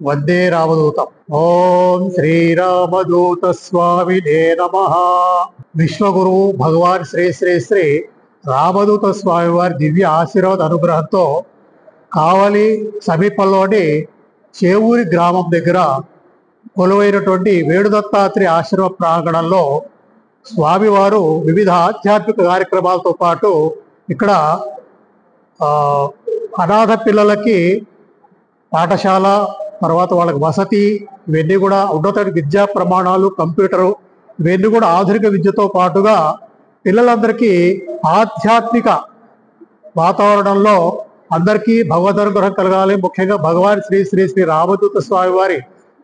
వందే రామదూతం. ఓం శ్రీరామదూత స్వామినే నమః. విశ్వగురు భగవాన్ శ్రీ శ్రీ శ్రీ రామదూత స్వామి వారి దివ్య ఆశీర్వాద అనుగ్రహంతో కావలి సమీపంలోని చేవూరి గ్రామం దగ్గర కొలువైనటువంటి వేణుదత్తాత్రేయ ఆశ్రమ ప్రాంగణంలో స్వామివారు వివిధ ఆధ్యాత్మిక కార్యక్రమాలతో పాటు ఇక్కడ అనాథ పిల్లలకి పాఠశాల, తర్వాత వాళ్ళకి వసతి, ఇవన్నీ కూడా ఉన్నత విద్యా ప్రమాణాలు, కంప్యూటరు, ఇవన్నీ కూడా ఆధునిక విద్యతో పాటుగా పిల్లలందరికీ ఆధ్యాత్మిక వాతావరణంలో అందరికీ భగవద్ అనుగ్రహం కలగాలి. ముఖ్యంగా భగవాన్ శ్రీ శ్రీ శ్రీ రామదూత స్వామి వారి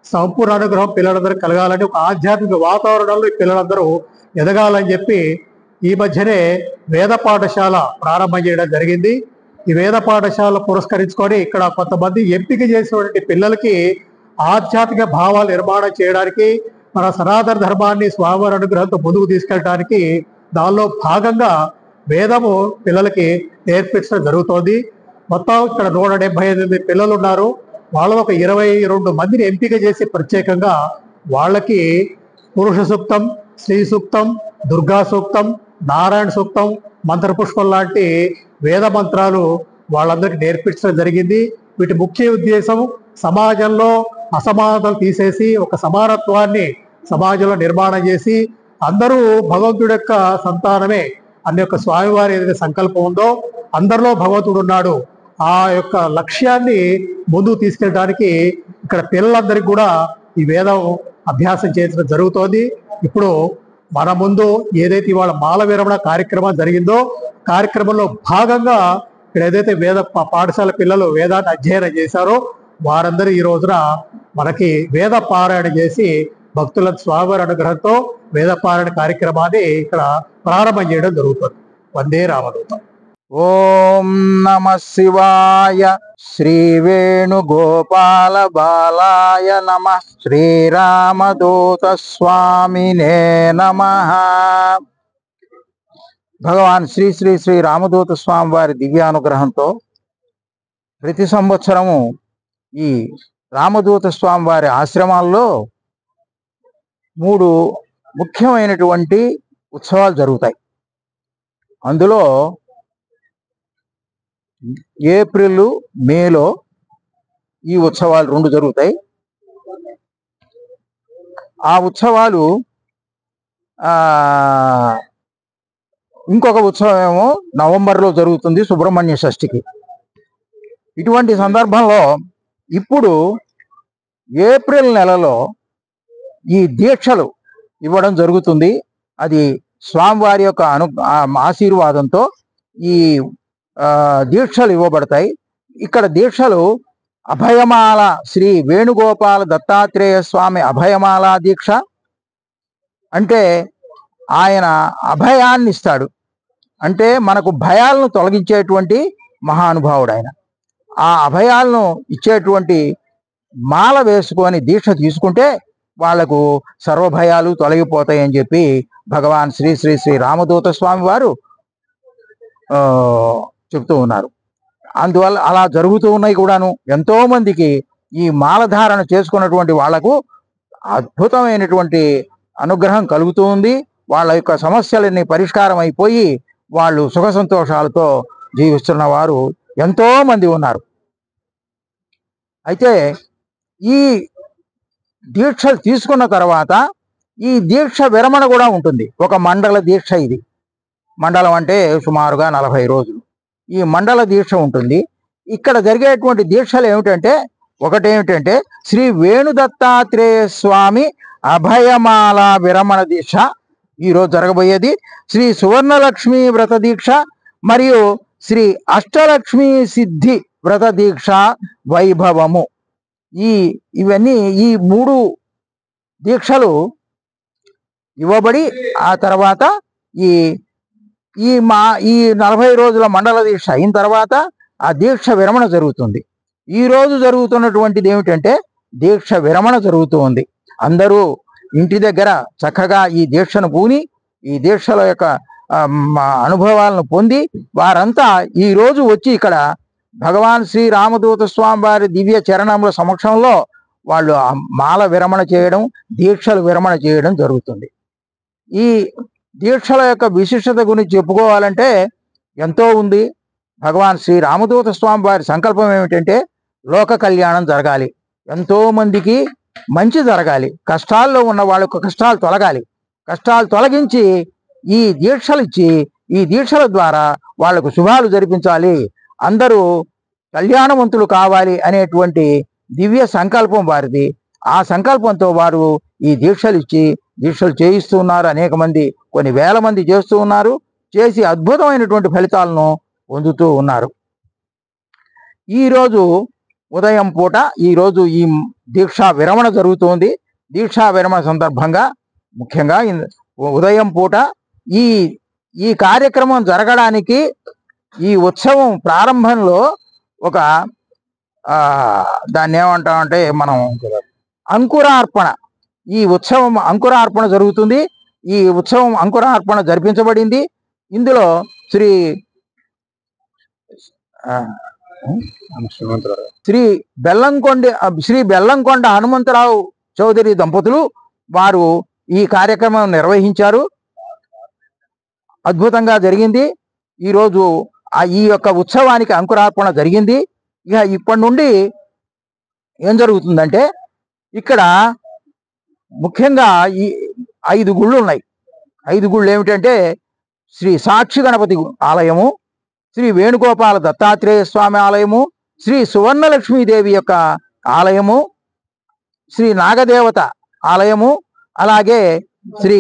సంపూర్ణ అనుగ్రహం పిల్లలందరికీ కలగాలని, ఒక ఆధ్యాత్మిక వాతావరణంలో ఈ పిల్లలందరూ ఎదగాలని చెప్పి ఈ మధ్యనే వేద పాఠశాల ప్రారంభం చేయడం జరిగింది. ఈ వేద పాఠశాల పురస్కరించుకొని ఇక్కడ కొంతమంది ఎంపిక చేసినటువంటి పిల్లలకి ఆధ్యాత్మిక భావాలు నిర్మాణం చేయడానికి, మన సనాతన ధర్మాన్ని స్వామివారి అనుగ్రహంతో ముందుకు తీసుకెళ్ళడానికి దానిలో భాగంగా వేదము పిల్లలకి నేర్పించడం జరుగుతోంది. మొత్తం ఇక్కడ 178 పిల్లలు ఉన్నారు. వాళ్ళలో ఒక 22 మందిని ఎంపిక చేసి ప్రత్యేకంగా వాళ్ళకి పురుష సూక్తం, శ్రీ సూక్తం, దుర్గా సూక్తం, నారాయణ సూక్తం, మంత్రపుష్పం లాంటి వేద మంత్రాలు వాళ్ళందరికీ నేర్పించడం జరిగింది. వీటి ముఖ్య ఉద్దేశం సమాజంలో అసమానతలు తీసేసి ఒక సమానత్వాన్ని సమాజంలో నిర్మాణం చేసి అందరూ భగవంతుడి యొక్క సంతానమే అనే యొక్క స్వామివారి ఏదైతే సంకల్పం ఉందో అందరిలో భగవంతుడు ఉన్నాడు, ఆ యొక్క లక్ష్యాన్ని ముందుకు తీసుకెళ్ళడానికి ఇక్కడ పిల్లలందరికీ కూడా ఈ వేదం అభ్యాసం చేయించడం జరుగుతోంది. ఇప్పుడు మన ముందు ఏదైతే ఇవాళ మాల విరమణ కార్యక్రమం జరిగిందో కార్యక్రమంలో భాగంగా ఇక్కడ ఏదైతే వేద పాఠశాల పిల్లలు వేదాన్ని అధ్యయనం చేశారో వారందరూ ఈ రోజున మనకి వేద పారాయణ చేసి భక్తుల స్వామివారి అనుగ్రహంతో వేద పారాయణ కార్యక్రమాన్ని ఇక్కడ ప్రారంభం చేయడం జరుగుతుంది. వందే రామదూతం. ఓం నమ శివాయ. శ్రీ వేణుగోపాల బాలాయ నమ. శ్రీరామదూత స్వామినే నమ. భగవాన్ శ్రీ శ్రీ శ్రీ రామదూత స్వామి వారి దివ్యానుగ్రహంతో ప్రతి సంవత్సరము ఈ రామదూత స్వామి వారి ఆశ్రమాల్లో 3 ముఖ్యమైనటువంటి ఉత్సవాలు జరుగుతాయి. అందులో ఏప్రిల్, మేలో ఈ ఉత్సవాలు 2 జరుగుతాయి. ఆ ఉత్సవాలు ఇంకొక ఉత్సవం ఏమో నవంబర్లో జరుగుతుంది, సుబ్రహ్మణ్య షష్ఠికి. ఇటువంటి సందర్భంలో ఇప్పుడు ఏప్రిల్ నెలలో ఈ దీక్షలు ఇవ్వడం జరుగుతుంది. అది స్వామివారి యొక్క ఆశీర్వాదంతో ఈ దీక్షలు ఇవ్వబడతాయి. ఇక్కడ దీక్షలు అభయమాల, శ్రీ వేణుగోపాల దత్తాత్రేయ స్వామి అభయమాల దీక్ష అంటే ఆయన అభయాన్ని ఇస్తాడు, అంటే మనకు భయాలను తొలగించేటువంటి మహానుభావుడు ఆయన. ఆ అభయాలను ఇచ్చేటువంటి మాల వేసుకొని దీక్ష తీసుకుంటే వాళ్లకు సర్వభయాలు తొలగిపోతాయని చెప్పి భగవాన్ శ్రీ శ్రీ శ్రీ రామదూత స్వామి వారు చెప్తూ ఉన్నారు. అందువల్ల అలా జరుగుతూ ఉన్నాయి కూడాను. ఎంతో మందికి ఈ మాలధారణ చేసుకున్నటువంటి వాళ్లకు అద్భుతమైనటువంటి అనుగ్రహం కలుగుతూ ఉంది. వాళ్ళ యొక్క సమస్యలన్నీ పరిష్కారం అయిపోయి వాళ్ళు సుఖ సంతోషాలతో జీవిస్తున్న వారు ఎంతో మంది ఉన్నారు. అయితే ఈ దీక్షలు తీసుకున్న తర్వాత ఈ దీక్ష విరమణ కూడా ఉంటుంది. ఒక మండల దీక్ష. ఇది మండలం అంటే సుమారుగా 40 రోజులు ఈ మండల దీక్ష ఉంటుంది. ఇక్కడ జరిగేటువంటి దీక్షలు ఏమిటంటే, ఒకటేమిటంటే శ్రీ వేణుదత్తాత్రేయ స్వామి అభయమాల విరమణ దీక్ష ఈరోజు జరగబోయేది, శ్రీ సువర్ణలక్ష్మి వ్రత దీక్ష మరియు శ్రీ అష్టలక్ష్మి సిద్ధి వ్రత దీక్ష వైభవము. ఇవన్నీ ఈ 3 దీక్షలు ఇవ్వబడి ఆ తర్వాత ఈ 40 రోజుల మండల దీక్ష అయిన తర్వాత ఆ దీక్ష విరమణ జరుగుతుంది. ఈ రోజు జరుగుతున్నటువంటిది ఏమిటంటే దీక్ష విరమణ జరుగుతూ ఉంది. అందరూ ఇంటి దగ్గర చక్కగా ఈ దీక్షను పూని ఈ దీక్షల యొక్క అనుభవాలను పొంది వారంతా ఈ రోజు వచ్చి ఇక్కడ భగవాన్ శ్రీ రామదూత స్వామి వారి దివ్య చరణముల సమక్షంలో వాళ్ళు ఆ మాల విరమణ చేయడం, దీక్షలు విరమణ చేయడం జరుగుతుంది. ఈ దీక్షల యొక్క విశిష్టత గురించి చెప్పుకోవాలంటే ఎంతో ఉంది. భగవాన్ శ్రీ రామదూత స్వామి వారి సంకల్పం ఏమిటంటే లోక కళ్యాణం జరగాలి, ఎంతో మందికి మంచి జరగాలి, కష్టాల్లో ఉన్న వాళ్ళకు కష్టాలు తొలగాలి, కష్టాలు తొలగించి ఈ దీక్షలు ఇచ్చి ఈ దీక్షల ద్వారా వాళ్లకు శుభాలు జరిపించాలి, అందరూ కళ్యాణవంతులు కావాలి అనేటువంటి దివ్య సంకల్పం వారిది. ఆ సంకల్పంతో వారు ఈ దీక్షలు ఇచ్చి దీక్షలు చేయిస్తూ ఉన్నారు. అనేక మంది, కొన్ని వేల మంది చేస్తూ ఉన్నారు. చేసి అద్భుతమైనటువంటి ఫలితాలను పొందుతూ ఉన్నారు. ఈరోజు ఉదయం పూట ఈరోజు ఈ దీక్షా విరమణ జరుగుతోంది. దీక్షా విరమణ సందర్భంగా ముఖ్యంగా ఉదయం పూట ఈ ఈ కార్యక్రమం జరగడానికి ఈ ఉత్సవం ప్రారంభంలో ఒక దాన్ని ఏమంటామంటే మనం అంకురార్పణ, ఈ ఉత్సవం అంకురార్పణ జరుగుతుంది. ఈ ఉత్సవం అంకురార్పణ జరిపించబడింది. ఇందులో శ్రీ బెల్లంకొండ హనుమంతరావు చౌదరి దంపతులు వారు ఈ కార్యక్రమం నిర్వహించారు. అద్భుతంగా జరిగింది. ఈరోజు ఈ యొక్క ఉత్సవానికి అంకురార్పణ జరిగింది. ఇక ఇప్పటి నుండి ఏం జరుగుతుందంటే ఇక్కడ ముఖ్యంగా ఈ 5 గుళ్ళు ఉన్నాయి. 5 గుళ్ళు ఏమిటంటే శ్రీ సాక్షి గణపతి ఆలయము, శ్రీ వేణుగోపాల దత్తాత్రేయ స్వామి ఆలయము, శ్రీ సువర్ణలక్ష్మీదేవి యొక్క ఆలయము, శ్రీ నాగదేవత ఆలయము, అలాగే శ్రీ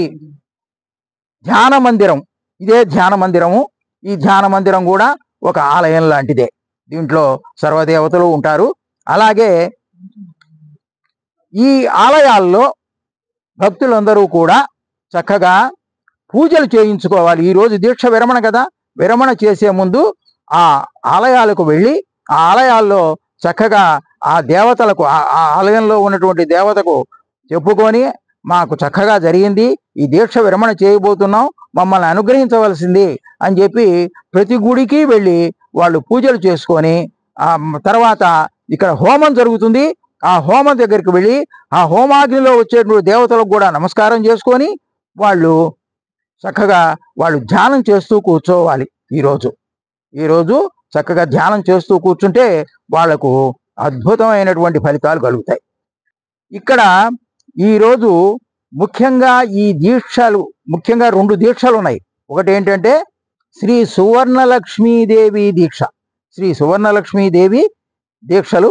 ధ్యాన మందిరం, ఇదే ధ్యాన మందిరము. ఈ ధ్యాన మందిరం కూడా ఒక ఆలయం లాంటిదే. దీంట్లో సర్వదేవతలు ఉంటారు. అలాగే ఈ ఆలయాల్లో భక్తులందరూ కూడా చక్కగా పూజలు చేయించుకోవాలి. ఈరోజు దీక్ష విరమణ కదా, విరమణ చేసే ముందు ఆ ఆలయాలకు వెళ్ళి ఆ ఆలయాల్లో చక్కగా ఆ దేవతలకు, ఆ ఆలయంలో ఉన్నటువంటి దేవతకు చెప్పుకొని మాకు చక్కగా జరిగింది, ఈ దీక్ష విరమణ చేయబోతున్నాం, మమ్మల్ని అనుగ్రహించవలసింది అని చెప్పి ప్రతి గుడికి వెళ్ళి వాళ్ళు పూజలు చేసుకొని తర్వాత ఇక్కడ హోమం జరుగుతుంది. ఆ హోమం దగ్గరికి వెళ్ళి ఆ హోమాగ్నిలో వచ్చేటువంటి దేవతలకు కూడా నమస్కారం చేసుకొని వాళ్ళు చక్కగా వాళ్ళు ధ్యానం చేస్తూ కూర్చోవాలి. ఈరోజు చక్కగా ధ్యానం చేస్తూ కూర్చుంటే వాళ్లకు అద్భుతమైనటువంటి ఫలితాలు కలుగుతాయి. ఇక్కడ ఈరోజు ముఖ్యంగా ఈ దీక్షలు, ముఖ్యంగా 2 దీక్షలు ఉన్నాయి. ఒకటి ఏంటంటే శ్రీ సువర్ణలక్ష్మీదేవి దీక్ష, శ్రీ సువర్ణలక్ష్మీదేవి దీక్షలు.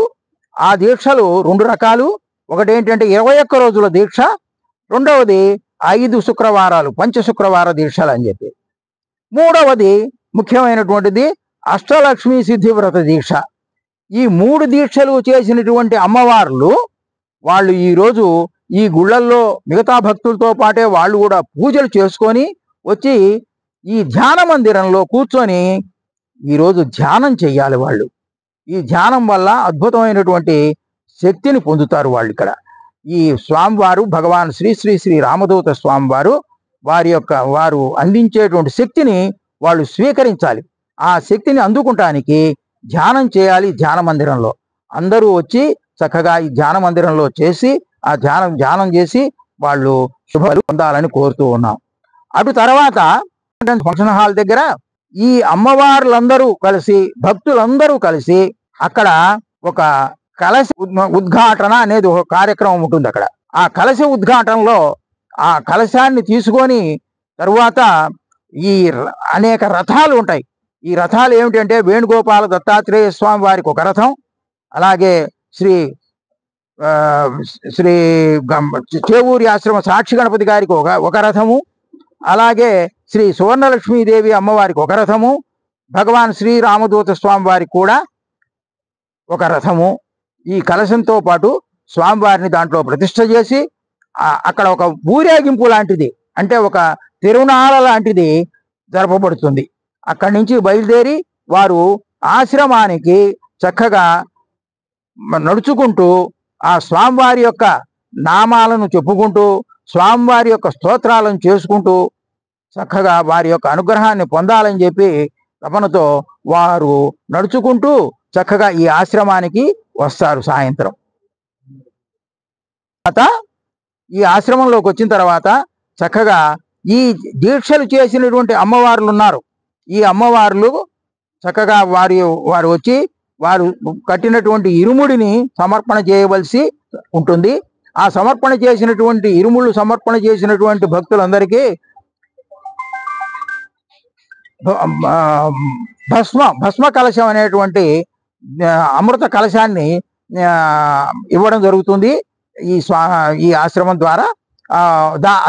ఆ దీక్షలు 2 రకాలు. ఒకటి ఏంటంటే 21 రోజుల దీక్ష, రెండవది 5 శుక్రవారాలు, పంచ శుక్రవార దీక్షలు అని చెప్పి. మూడవది ముఖ్యమైనటువంటిది అష్టలక్ష్మీ సిద్ధివ్రత దీక్ష. ఈ 3 దీక్షలు చేసినటువంటి అమ్మవార్లు వాళ్ళు ఈరోజు ఈ గుళ్ళల్లో మిగతా భక్తులతో పాటే వాళ్ళు కూడా పూజలు చేసుకొని వచ్చి ఈ ధ్యాన మందిరంలో కూర్చొని ఈరోజు ధ్యానం చెయ్యాలి. వాళ్ళు ఈ ధ్యానం వల్ల అద్భుతమైనటువంటి శక్తిని పొందుతారు వాళ్ళు. ఇక్కడ ఈ స్వామివారు భగవాన్ శ్రీ శ్రీ శ్రీ రామదూత స్వామివారు వారు అందించేటువంటి శక్తిని వాళ్ళు స్వీకరించాలి. ఆ శక్తిని అందుకుంటానికి ధ్యానం చేయాలి. ధ్యాన మందిరంలో అందరూ వచ్చి చక్కగా ఈ ధ్యాన మందిరంలో చేసి ఆ ధ్యానం చేసి వాళ్ళు శుభాలు పొందాలని కోరుతూ ఉన్నాం. అటు తర్వాత ఫంక్షన్ హాల్ దగ్గర ఈ అమ్మవార్లందరూ కలిసి, భక్తులందరూ కలిసి అక్కడ ఒక కలశ ఉద్ఘాటన అనేది ఒక కార్యక్రమం ఉంటుంది. అక్కడ ఆ కలశ ఉద్ఘాటనలో ఆ కలశాన్ని తీసుకొని తరువాత ఈ అనేక రథాలు ఉంటాయి. ఈ రథాలు ఏమిటంటే వేణుగోపాల దత్తాత్రేయ స్వామి వారికి ఒక రథం, అలాగే శ్రీ చేవూరి ఆశ్రమ సాక్షి గణపతి గారికి ఒక రథము, అలాగే శ్రీ సువర్ణలక్ష్మీదేవి అమ్మవారికి ఒక రథము, భగవాన్ శ్రీ రామదూత స్వామి వారికి కూడా ఒక రథము. ఈ కలశంతో పాటు స్వామివారిని దాంట్లో ప్రతిష్ఠ చేసి అక్కడ ఒక ఊరేగింపు లాంటిది, అంటే ఒక తిరునాళ లాంటిది జరపబడుతుంది. అక్కడి నుంచి బయలుదేరి వారు ఆశ్రమానికి చక్కగా నడుచుకుంటూ ఆ స్వామివారి యొక్క నామాలను చెప్పుకుంటూ స్వామివారి యొక్క స్తోత్రాలను చేసుకుంటూ చక్కగా వారి యొక్క అనుగ్రహాన్ని పొందాలని చెప్పి తపనతో వారు నడుచుకుంటూ చక్కగా ఈ ఆశ్రమానికి వస్తారు. సాయంత్రం ఈ ఆశ్రమంలోకి వచ్చిన తర్వాత చక్కగా ఈ దీక్షలు చేసినటువంటి అమ్మవార్లు ఉన్నారు. ఈ అమ్మవార్లు చక్కగా వారు వచ్చి వారు కట్టినటువంటి ఇరుముడిని సమర్పణ చేయవలసి ఉంటుంది. ఆ సమర్పణ చేసినటువంటి ఇరుముళ్ళు సమర్పణ చేసినటువంటి భక్తులందరికీ భస్మ కలశం అనేటువంటి అమృత కలశాన్ని ఇవ్వడం జరుగుతుంది ఈ ఆశ్రమం ద్వారా.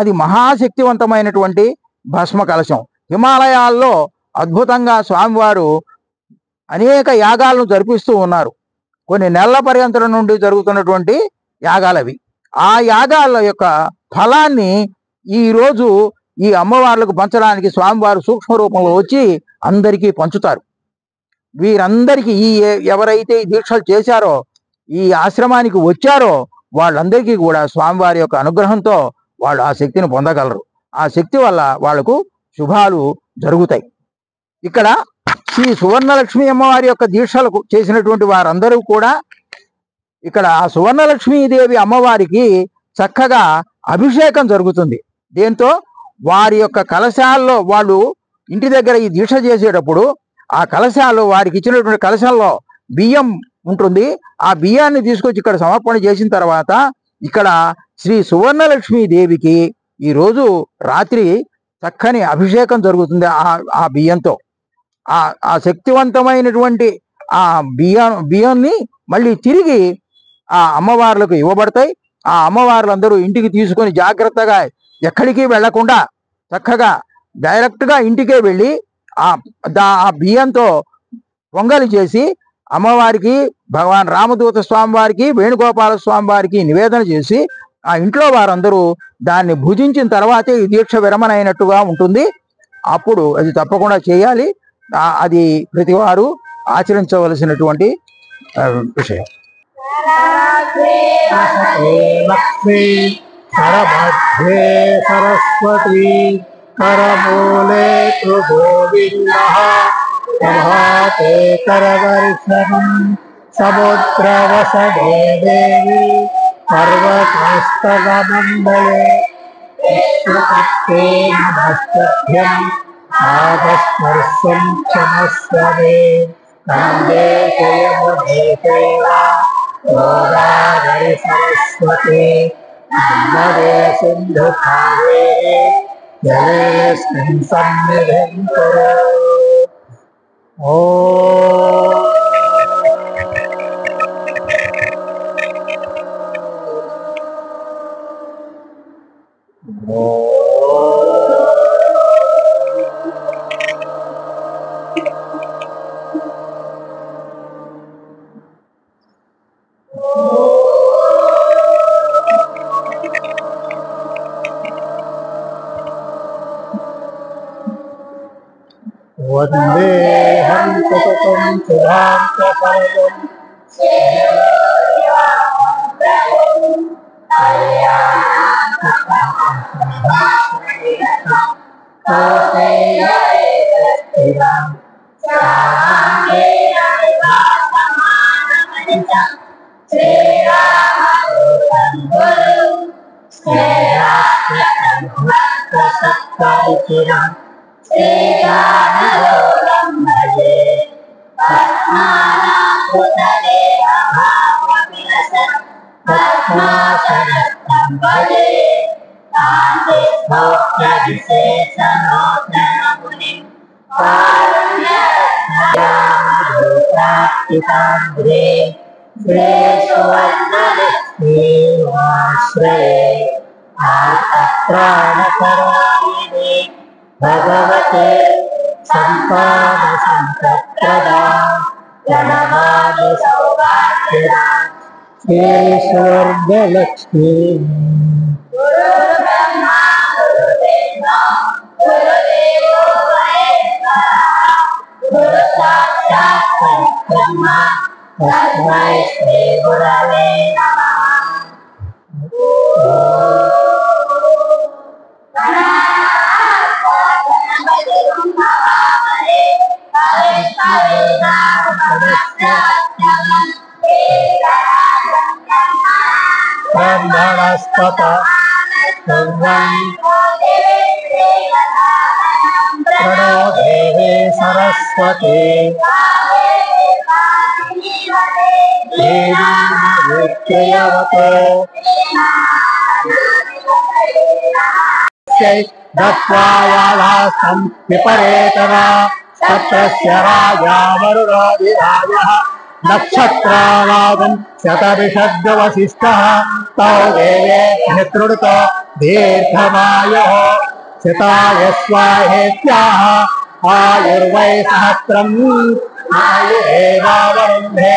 అది మహాశక్తివంతమైనటువంటి భస్మ కలశం. హిమాలయాల్లో అద్భుతంగా స్వామివారు అనేక యాగాలను జరిపిస్తూ ఉన్నారు. కొన్ని నెలల పర్యంతర నుండి జరుగుతున్నటువంటి యాగాలవి. ఆ యాగాల యొక్క ఫలాన్ని ఈరోజు ఈ అమ్మవార్లకు పంచడానికి స్వామివారు సూక్ష్మ రూపంలో వచ్చి అందరికీ పంచుతారు. వీరందరికీ ఎవరైతే ఈ దీక్షలు చేశారో, ఈ ఆశ్రమానికి వచ్చారో వాళ్ళందరికీ కూడా స్వామివారి యొక్క అనుగ్రహంతో వాళ్ళు ఆ శక్తిని పొందగలరు. ఆ శక్తి వల్ల వాళ్లకు శుభాలు జరుగుతాయి. ఇక్కడ శ్రీ సువర్ణలక్ష్మి అమ్మవారి యొక్క దీక్షలు చేసినటువంటి వారందరూ కూడా ఇక్కడ ఆ సువర్ణలక్ష్మీదేవి అమ్మవారికి చక్కగా అభిషేకం జరుగుతుంది. దీంతో వారి యొక్క కలశాల్లో వాళ్ళు ఇంటి దగ్గర ఈ దీక్ష చేసేటప్పుడు ఆ కలశాలు వారికి ఇచ్చినటువంటి కలశాల్లో బియ్యం ఉంటుంది. ఆ బియ్యాన్ని తీసుకొచ్చి ఇక్కడ సమర్పణ చేసిన తర్వాత ఇక్కడ శ్రీ సువర్ణలక్ష్మీ దేవికి ఈరోజు రాత్రి చక్కని అభిషేకం జరుగుతుంది. ఆ బియ్యంతో ఆ శక్తివంతమైనటువంటి ఆ బియ్యాన్ని మళ్ళీ తిరిగి ఆ అమ్మవార్లకు ఇవ్వబడతాయి. ఆ అమ్మవార్లందరూ ఇంటికి తీసుకొని జాగ్రత్తగా ఎక్కడికి వెళ్లకుండా చక్కగా డైరెక్ట్గా ఇంటికే వెళ్ళి ఆ బియ్యంతో పొంగలి చేసి అమ్మవారికి, భగవాన్ రామదూత స్వామి వారికి, వేణుగోపాల స్వామి వారికి నివేదన చేసి ఆ ఇంట్లో వారందరూ దాన్ని భుజించిన తర్వాతే ఈ దీక్ష విరమణ అయినట్టుగా ఉంటుంది. అప్పుడు అది తప్పకుండా చేయాలి. అది ప్రతివారు ఆచరించవలసినటువంటి విషయం. करमध्ये सरस्वती करमूले तु गोविन्दः प्रभाते करदर्शनम् समुद्रवसने देवी पर्वतस्तवमण्डले विश्वकृते नमस्तभ्यम् आदस्पर्शम् क्षमस्व मे कन्दे जयमुने सेवा गोदावरि सरस्वती नर्मदे सिन्धु कावेरी जलेऽस्मिन् सन्निधिं कुरु। वन्देऽहं सततं सुधान्तसर्वं भगवते संपाद संप्रदा प्रणमामि सौभाग्यदा श्री स्वर्गलक्ष्मी तस्मै श्री गुरवे नमः। ब्रह्मणस्पत प्रणो देवे सरस्वती दत्वायालास्तं विपरेतना सत्रस्य राजा वरुणादिराजः नक्षत्रानादं शतभिषद्वसिष्ठः तौ देवेभ्यः कृणुतो दीर्घमायुः शताय स्वाहेत्याः आयुर्वै सहस्रम् आयुरेवावरुन्धे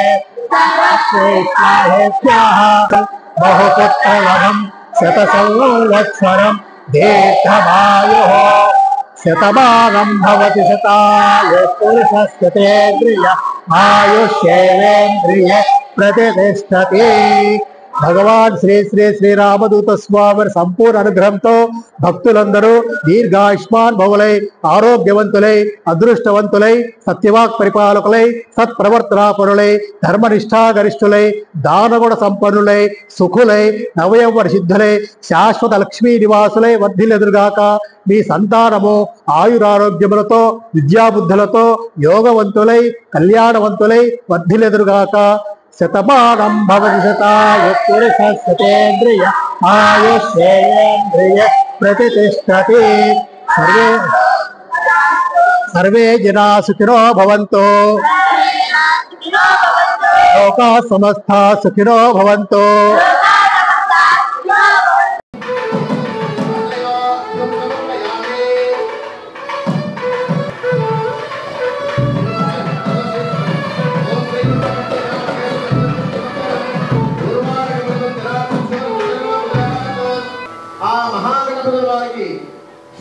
स्वाहेत्याः बहुपुत्रलभं शतसंवत्सरं दीर्घमायुः शतमानं भवति शताय पुरुषस्यतेन्द्रिय आयुष्येवेन्द्रिय प्रतिष्ठति। భగవాన్ శ్రీ శ్రీ శ్రీరామదూత స్వామి సంపూర్ణ అనుగ్రహంతో భక్తులందరూ దీర్ఘాయుష్మాన్ భవులై ఆరోగ్యవంతులై అదృష్టవంతులై సత్యవాక్ పరిపాలకులై సత్ప్రవర్తనాపరులై ధర్మనిష్టాగరిష్ఠులై దానగుణ సంపన్నులై సుఖులై నవయవర సిద్ధులై శాశ్వత లక్ష్మీ నివాసులై వర్ధిల్లెదురుగాక. మీ సంతానము ఆయురారోగ్యములతో విద్యాబుద్ధులతో యోగవంతులై కళ్యాణవంతులై వర్ధిల్లెదురుగాక. శతమానం భవతి శతాయ పురుషస్యతేంద్రియ ఆయుష్యేంద్రియ ప్రతిష్ఠతి. సర్వే జనా సుఖినో భవంతు లోకా సమస్తా సుఖినో భవంతు.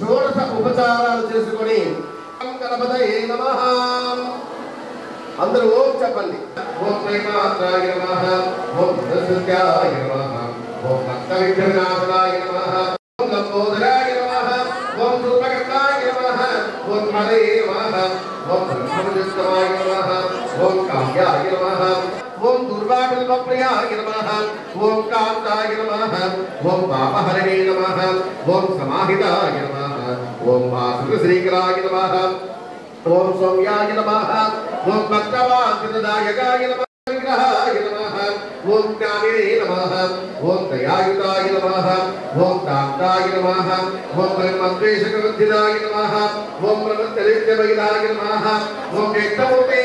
షోడశ ఉపచారాలు చేసుకొని గణపతయే నమః అందరూ ఓం చెప్పండి. ఓం శ్రీమాత్రాయ నమః, ఓం సరస్వత్యాయ నమః, ఓం భక్తవిఘ్ననాశనాయ నమః, ఓం లంబోదరాయ నమః, ఓం సూర్పకర్ణాయ నమః, ఓం హరయే నమః, ఓం బ్రహ్మవిష్ణవాయ నమః, ఓం కామ్యాయ నమః, ఓం దుర్వాకల్పప్రియాయ నమః, ఓం కాంతాయ నమః, ఓం పాపహరణే నమః, ఓం సమాహితాయ నమః, ఓం వాసుశ్రీకరాయ నమః, ఓం సౌమ్యాయ నమః, ఓం భక్తవాంఛితదాయకాయ నమః, విగ్రహాయ నమః, ఓం జ్ఞానినే నమః, ఓం దయాయుతాయ నమః, ఓం కాంతాయ నమః, ఓం బ్రహ్మద్వేషకవర్ధితాయ నమః, ఓం బ్రహ్మచర్యవైరాయ నమః, ఓం వ్యక్తమూర్తే